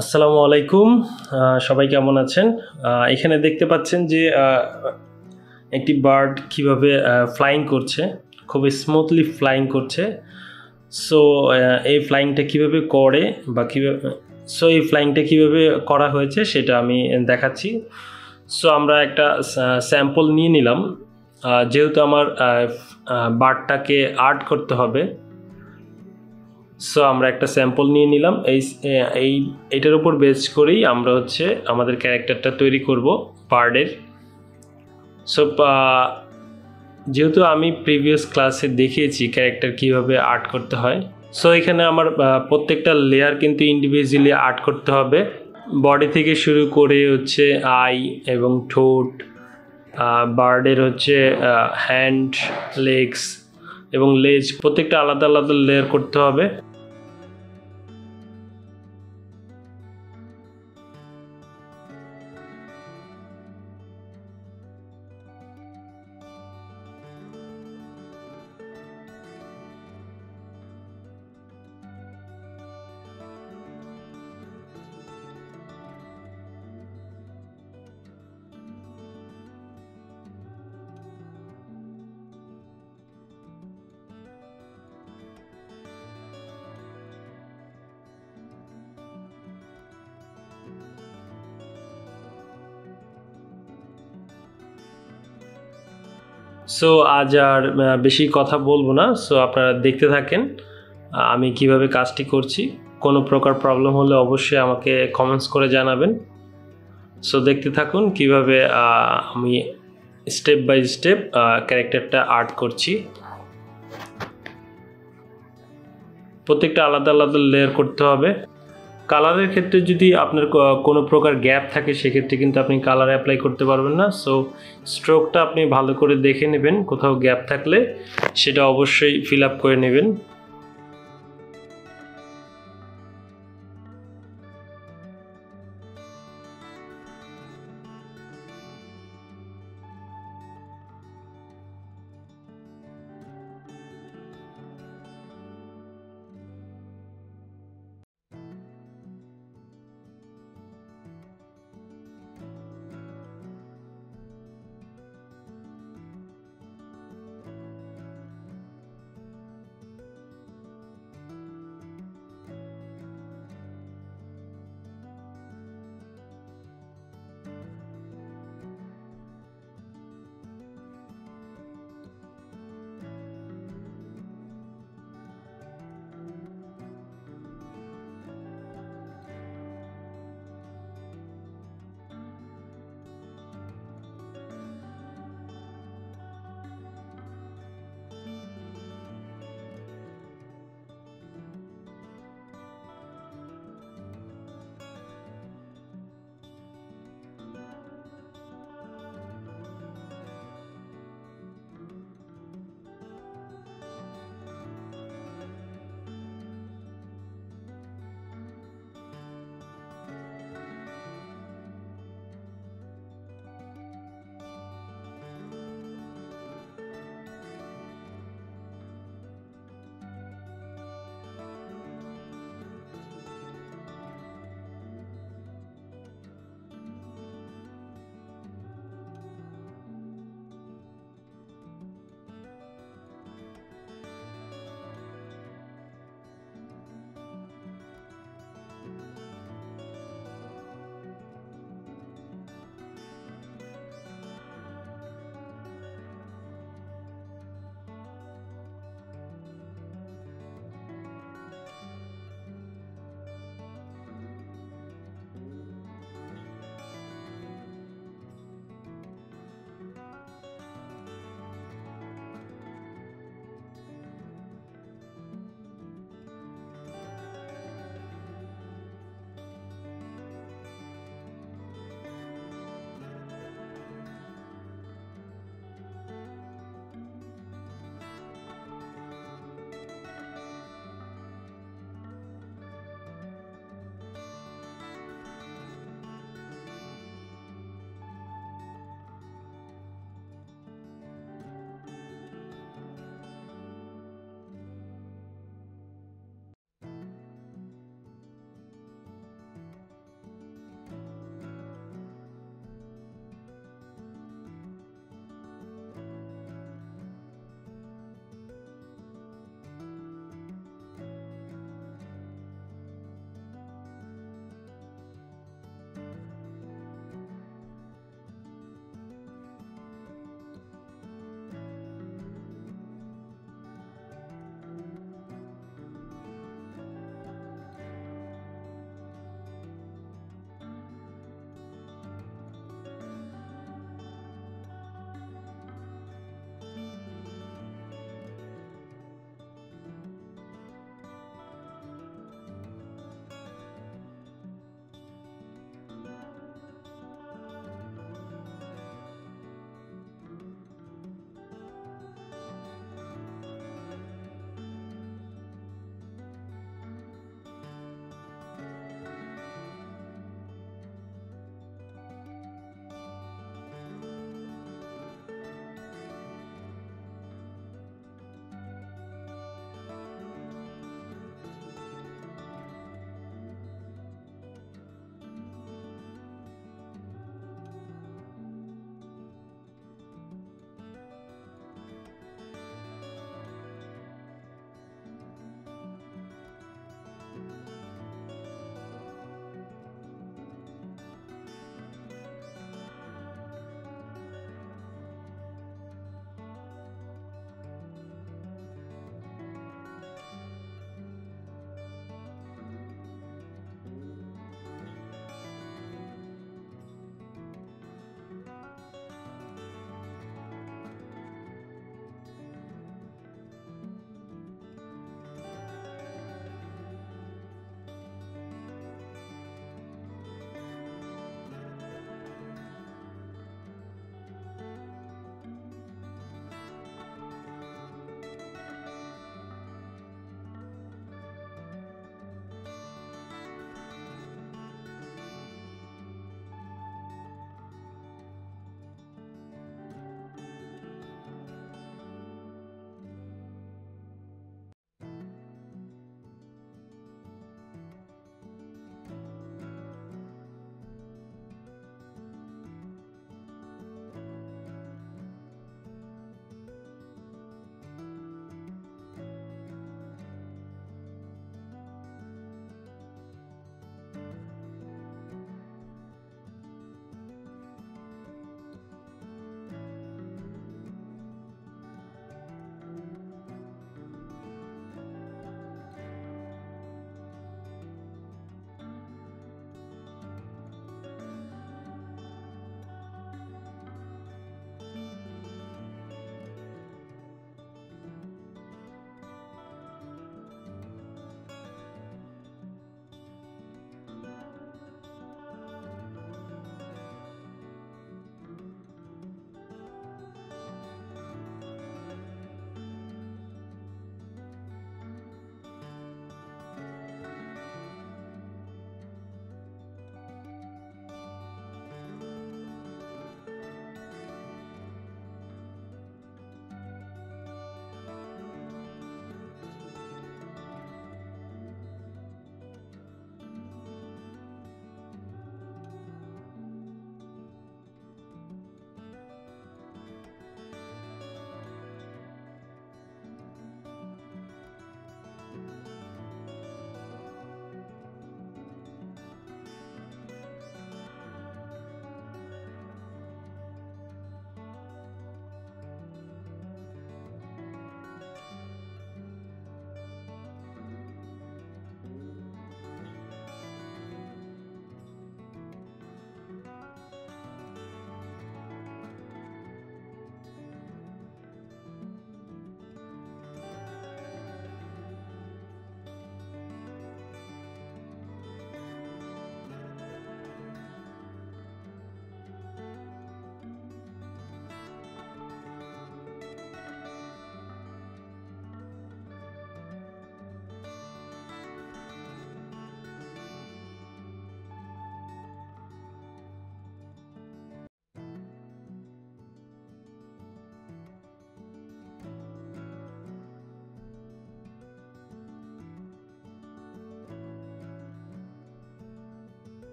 আসসালামু আলাইকুম। সবাই কেমন আছেন? এখানে দেখতে পাচ্ছেন যে একটি বার্ড কিভাবে ফ্লাইং করছে। খুবই স্মুথলি ফ্লাইং করছে। সো এই ফ্লাইংটা কিভাবে করে বা এই ফ্লাইংটা কিভাবে করা হয়েছে সেটা আমি দেখাচ্ছি। সো আমরা একটা স্যাম্পল নিয়ে নিলাম। যেহেতু আমার বার্ডটাকে আর্ট করতে হবে, সো আমরা একটা স্যাম্পল নিয়ে নিলাম। এইটার উপর বেস করেই আমরা আমাদের ক্যারেক্টারটা তৈরি করব বার্ডের। সো যেহেতু আমি প্রিভিয়াস ক্লাসে দেখিয়েছি ক্যারেক্টার কিভাবে আর্ট করতে হয়, সো এখানে আমার প্রত্যেকটা লেয়ার কিন্তু ইন্ডিভিজুয়ালি আর্ট করতে হবে। বডি থেকে শুরু করে আই এবং ঠোঁট, বার্ডের হ্যান্ড, লেগস এবং লেজ, প্রত্যেকটা আলাদা আলাদা লেয়ার করতে হবে। সো আজ আর বেশি কথা বলবো না। সো আপনারা দেখতে থাকেন আমি কিভাবে কাজটি করছি। কোনো প্রকার প্রবলেম হলে অবশ্যই আমাকে কমেন্টস করে জানাবেন। সো দেখতে থাকুন কিভাবে আমি স্টেপ বাই স্টেপ ক্যারেক্টারটা আর্ট করছি। প্রত্যেকটা আলাদা আলাদা লেয়ার করতে হবে। কালারের ক্ষেত্রে যদি আপনার কোনো প্রকার গ্যাপ থাকে, সেক্ষেত্রে কিন্তু আপনি কালার অ্যাপ্লাই করতে পারবেন না। সো স্ট্রোকটা আপনি ভালো করে দেখে নেবেন, কোথাও গ্যাপ থাকলে সেটা অবশ্যই ফিল আপ করে নেবেন।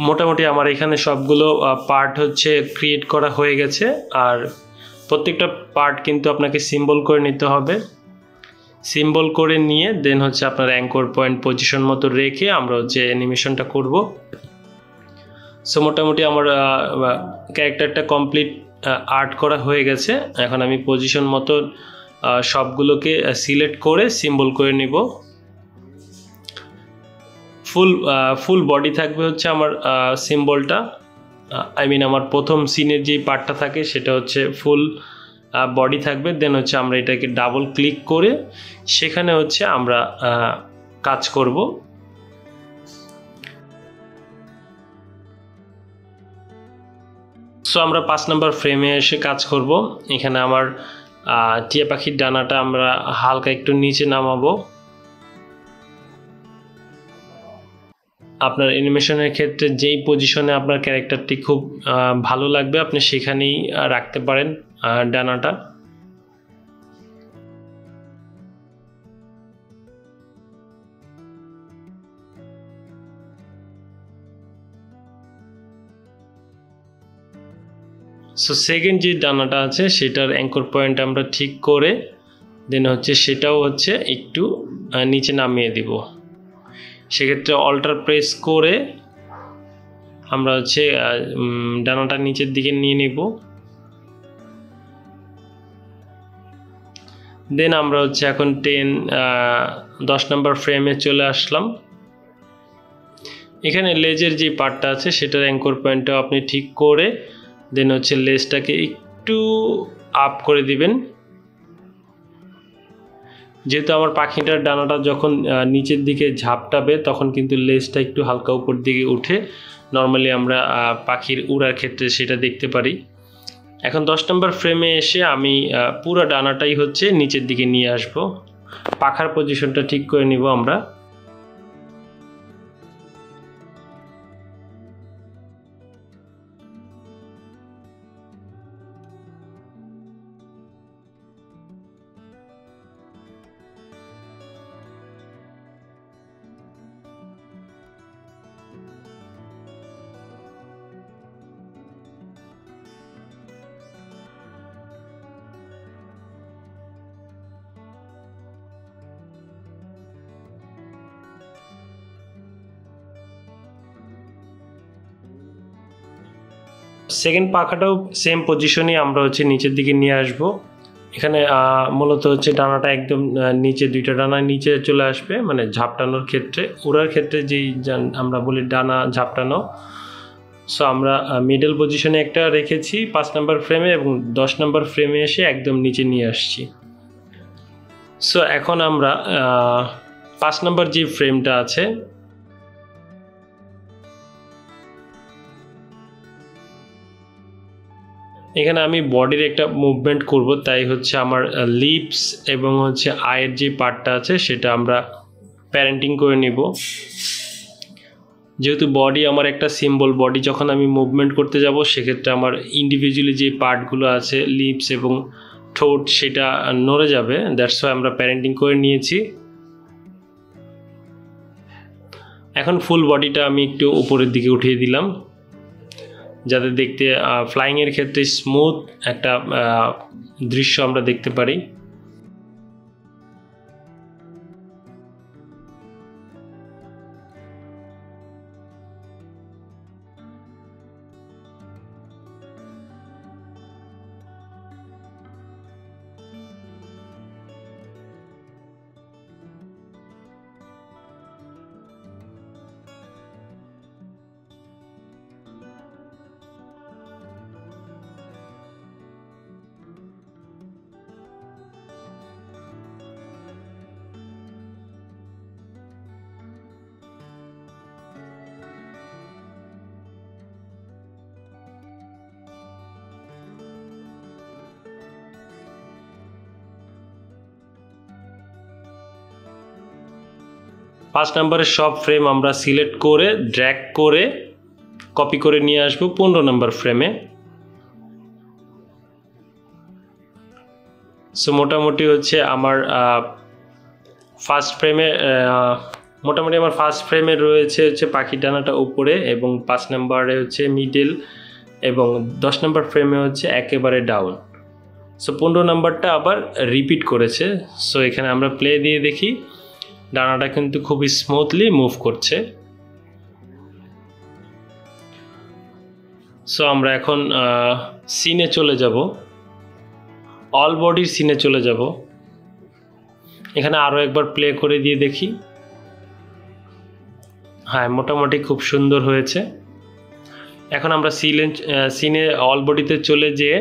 মোটামুটি আমার এখানে সবগুলো পার্ট হচ্ছে ক্রিয়েট করা হয়ে গেছে। আর প্রত্যেকটা পার্ট কিন্তু আপনাকে সিম্বল করে নিতে হবে। সিম্বল করে নিয়ে দেন হচ্ছে আপনার অ্যাঙ্কর পয়েন্ট পজিশন মতো রেখে আমরা হচ্ছে অ্যানিমেশনটা করব। সো মোটামুটি আমার ক্যারেক্টারটা কমপ্লিট আর্ট করা হয়ে গেছে। এখন আমি পজিশন মতো সবগুলোকে সিলেক্ট করে সিম্বল করে নিব। ফুল বডি থাকবে হচ্ছে আমার সিম্বলটা, আই মিন আমার প্রথম সিনের যে পার্টটা থাকে সেটা হচ্ছে ফুল বডি থাকবে। দেন হচ্ছে আমরা এটাকে ডাবল ক্লিক করে সেখানে হচ্ছে আমরা কাজ করব। সো আমরা 5 নম্বর ফ্রেমে এসে কাজ করব। এখানে আমার টিয়া পাখির ডানাটা আমরা হালকা একটু নিচে নামাবো। আপনার অ্যানিমেশনের ক্ষেত্রে যেই পজিশনে আপনার ক্যারেক্টারটি খুব ভালো লাগবে আপনি সেখানেই রাখতে পারেন ডানাটা। সো সেকেন্ড যে ডানাটা আছে সেটার অ্যাঙ্কর পয়েন্ট আমরা ঠিক করে দেন হচ্ছে সেটাও হচ্ছে একটু নিচে নামিয়ে দিব। সেক্ষেত্রে অল্টার প্রেস করে আমরা হচ্ছে ডানাটা নিচের দিকে নিয়ে নিব। দেন আমরা হচ্ছে এখন 10 নম্বর ফ্রেমে চলে আসলাম। এখানে লেজের যে পার্টটা আছে সেটার অ্যাঙ্কর পয়েন্টটাও আপনি ঠিক করে দেন হচ্ছে লেজটাকে একটু আপ করে দিবেন। যেহেতু আমার পাখিটার ডানাটা যখন নিচের দিকে ঝাপটাবে তখন কিন্তু লেজটা একটু হালকা উপর দিকে উঠে, নর্মালি আমরা পাখির উড়ার ক্ষেত্রে সেটা দেখতে পারি। এখন 10 নম্বর ফ্রেমে এসে আমি পুরো ডানাটাই হচ্ছে নিচের দিকে নিয়ে আসব। পাখার পজিশনটা ঠিক করে নিব আমরা। সেকেন্ড পাখাটাও সেম পজিশনে আমরা হচ্ছে নিচের দিকে নিয়ে আসব। এখানে মূলত হচ্ছে ডানাটা একদম নিচে, দুইটা ডানা নিচে চলে আসবে, মানে ঝাপটানোর ক্ষেত্রে। উড়ার ক্ষেত্রে যেই আমরা বলি ডানা ঝাপটানো। সো আমরা মিডল পজিশনে একটা রেখেছি 5 নম্বর ফ্রেমে এবং 10 নম্বর ফ্রেমে এসে একদম নিচে নিয়ে আসছি। সো এখন আমরা 5 নম্বর যে ফ্রেমটা আছে এখানে আমি বডির একটা মুভমেন্ট করব, তাই হচ্ছে আমার লিপস এবং হচ্ছে আয়ের যে পার্টটা আছে সেটা আমরা প্যারেন্টিং করে নিব। যেহেতু বডি আমার একটা সিম্বল, বডি যখন আমি মুভমেন্ট করতে যাব সেক্ষেত্রে আমার ইন্ডিভিজুয়ালি যে পার্টগুলো আছে লিপস এবং ঠোঁট সেটা নড়ে যাবে, দ্যাটস ওয়াই আমরা প্যারেন্টিং করে নিয়েছি। এখন ফুল বডিটা আমি একটু উপরের দিকে উঠিয়ে দিলাম যাতে দেখতে ফ্লাইংয়ের ক্ষেত্রে স্মুথ একটা দৃশ্য আমরা দেখতে পারি। পাঁচ নম্বরের সব ফ্রেম আমরা সিলেক্ট করে ড্র্যাগ করে কপি করে নিয়ে আসবো 15 নম্বর ফ্রেমে। সো মোটামুটি হচ্ছে আমার ফার্স্ট ফ্রেমে মোটামুটি আমার ফার্স্ট ফ্রেমে রয়েছে হচ্ছে পাখির ডানাটা উপরে এবং 5 নম্বরে হচ্ছে মিডল এবং 10 নম্বর ফ্রেমে হচ্ছে একেবারে ডাউন। সো 15 নম্বরটা আবার রিপিট করেছে। সো এখানে আমরা প্লে দিয়ে দেখি, ডানাটা কিন্তু খুবই স্মুথলি মুভ করছে। সো আমরা এখন সিনে চলে যাব, অল বডির সিনে চলে যাব। এখানে আরও একবার প্লে করে দিয়ে দেখি। হ্যাঁ, মোটামুটি খুব সুন্দর হয়েছে। এখন আমরা সিনে অল বডিতে চলে যেয়ে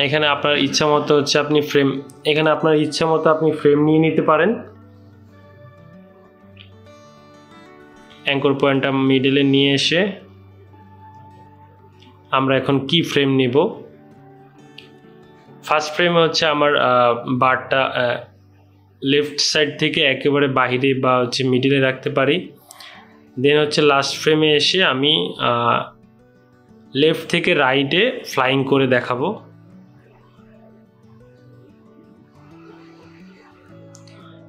এখানে আপনার ইচ্ছা মতো হচ্ছে আপনি ফ্রেম নিয়ে নিতে পারেন। অ্যাঙ্কর পয়েন্টটা মিডলে নিয়ে এসে আমরা এখন কি ফ্রেম নিব। ফার্স্ট ফ্রেমে হচ্ছে আমার বারটা লেফট সাইড থেকে একেবারে বাহিরে বা হচ্ছে মিডিলে রাখতে পারি। দেন হচ্ছে লাস্ট ফ্রেমে এসে আমি লেফট থেকে রাইটে ফ্লাইং করে দেখাবো।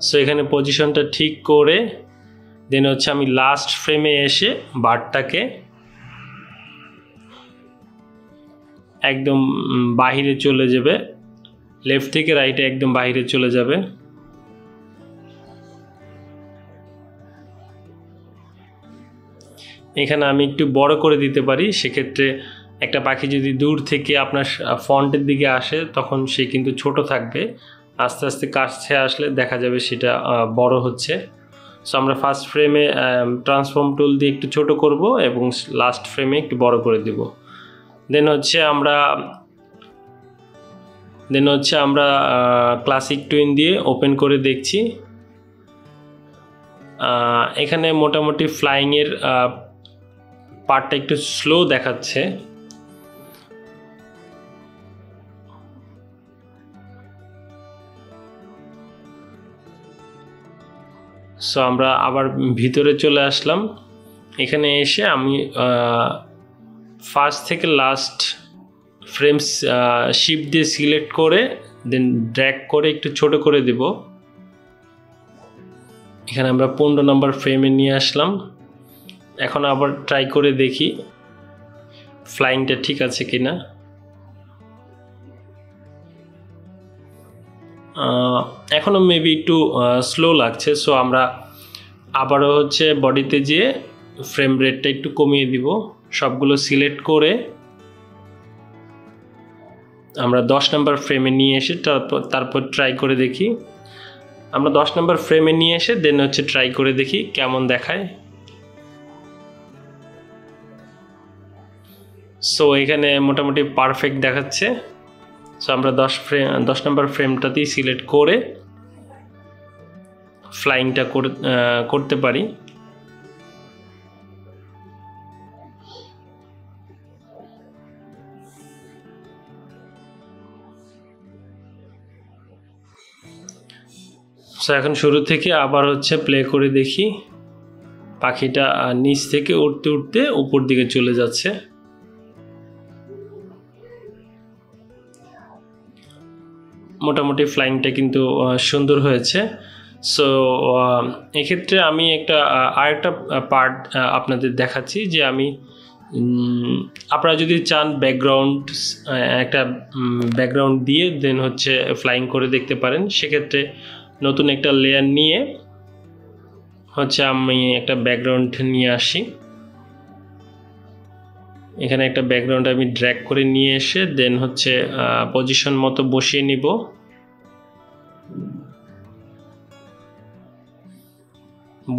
সো এখানে পজিশনটা ঠিক করে দেন হচ্ছে আমি লাস্ট ফ্রেমে এসে বারটাকে একদম বাহিরে চলে যাবে, লেফট থেকে রাইটে একদম বাহিরে চলে যাবে। এখানে আমি একটু বড় করে দিতে পারি, সেক্ষেত্রে একটা পাখি যদি দূর থেকে আপনার ফ্রন্টের দিকে আসে তখন সে কিন্তু ছোট থাকবে, আস্তে আস্তে কাছে আসলে দেখা যাবে সেটা বড় হচ্ছে। সো আমরা ফার্স্ট ফ্রেমে ট্রান্সফর্ম টুল দিয়ে একটু ছোট করব এবং লাস্ট ফ্রেমে একটু বড় করে দেব। দেন হচ্ছে আমরা ক্লাসিক টুইন দিয়ে ওপেন করে দেখছি। এখানে মোটামুটি ফ্লাইংয়ের পার্টটা একটু স্লো দেখাচ্ছে। সো আমরা আবার ভিতরে চলে আসলাম। এখানে এসে আমি ফার্স্ট থেকে লাস্ট ফ্রেম শিফট দিয়ে সিলেক্ট করে দেন ড্র্যাগ করে একটু ছোট করে দেব। এখানে আমরা 15 নম্বর ফ্রেমে নিয়ে আসলাম। এখন আবার ট্রাই করে দেখি ফ্লাইংটা ঠিক আছে কিনা। এখনও মেবি একটু স্লো লাগছে। সো আমরা আবারও হচ্ছে বডিতে যেয়ে ফ্রেম রেটটা একটু কমিয়ে দিব। সবগুলো সিলেক্ট করে আমরা 10 নম্বর ফ্রেমে নিয়ে এসে তারপর ট্রাই করে দেখি। আমরা 10 নম্বর ফ্রেমে নিয়ে এসে দেন হচ্ছে ট্রাই করে দেখি কেমন দেখায়। সো এখানে মোটামুটি পারফেক্ট দেখাচ্ছে। সো আমরা 10 নম্বর ফ্রেমটাতেই সিলেক্ট করে ফ্লাইংটা করতে পারি। সো এখন শুরু থেকে আবার হচ্ছে প্লে করে দেখি। পাখিটা নিচ থেকে উঠতে উঠতে উপর দিকে চলে যাচ্ছে। মোটামুটি ফ্লাইংটা কিন্তু সুন্দর হয়েছে। সো এক্ষেত্রে আমি আরেকটা পার্ট আপনাদের দেখাচ্ছি যে আপনারা যদি চান একটা ব্যাকগ্রাউন্ড দিয়ে দেন হচ্ছে ফ্লাইং করে দেখতে পারেন। সেক্ষেত্রে নতুন একটা লেয়ার নিয়ে হচ্ছে আমি একটা ব্যাকগ্রাউন্ড নিয়ে আসি। এখানে একটা ব্যাকগ্রাউন্ড আমি ড্র্যাগ করে নিয়ে এসে দেন হচ্ছে পজিশন মতো বসিয়ে নিব।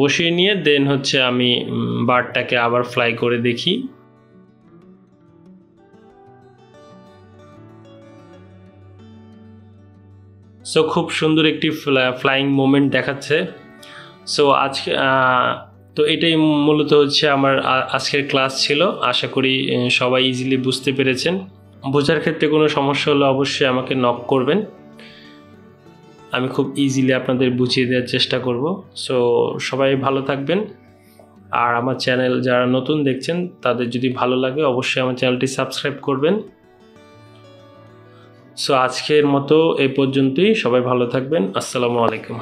বসিয়ে নিয়ে দেন হচ্ছে আমি বার্ডটাকে আবার ফ্লাই করে দেখি। সো খুব সুন্দর একটি ফ্লাইং মোমেন্ট দেখাচ্ছে। সো আজকে তো এটাই মূলত হচ্ছে আমার আজকের ক্লাস ছিল। আশা করি সবাই ইজিলি বুঝতে পেরেছেন। বোঝার ক্ষেত্রে কোনো সমস্যা হলে অবশ্যই আমাকে নক করবেন, আমি খুব ইজিলি আপনাদের বুঝিয়ে দেওয়ার চেষ্টা করব। সো সবাই ভালো থাকবেন। আর আমার চ্যানেল যারা নতুন দেখছেন তাদের যদি ভালো লাগে অবশ্যই আমার চ্যানেলটি সাবস্ক্রাইব করবেন। সো আজকের মতো এই পর্যন্তই। সবাই ভালো থাকবেন। আসসালামু আলাইকুম।